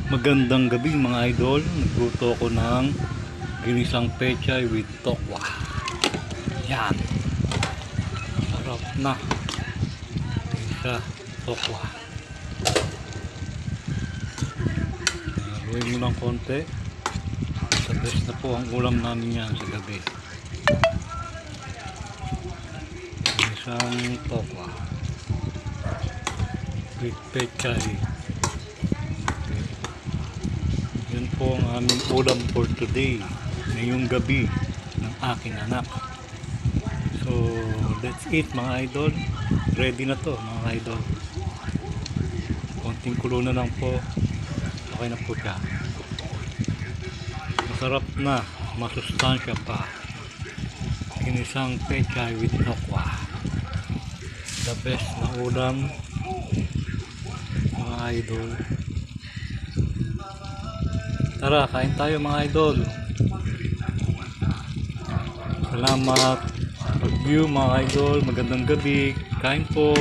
Magandang gabi mga idol. Nagluto ako ng ginisang pechay with tokwa. Yan. Sarap na. Isa tokwa. Haluin mo ng konti. The best na po ang ulam namin yan sa gabi. Isang tokwa with pechay. Yan po ang aming ulam for today, ngayong gabi ng aking anak. So let's eat mga idol. Ready na to mga idol. Konting kulo na lang po, okay na po siya. Masarap na, masustansya pa. Ginisang pechay with tokwa, the best na ulam mga idol. Tara, kain tayo mga idol. Salamat pag-view mga idol. Magandang gabi. Kain po.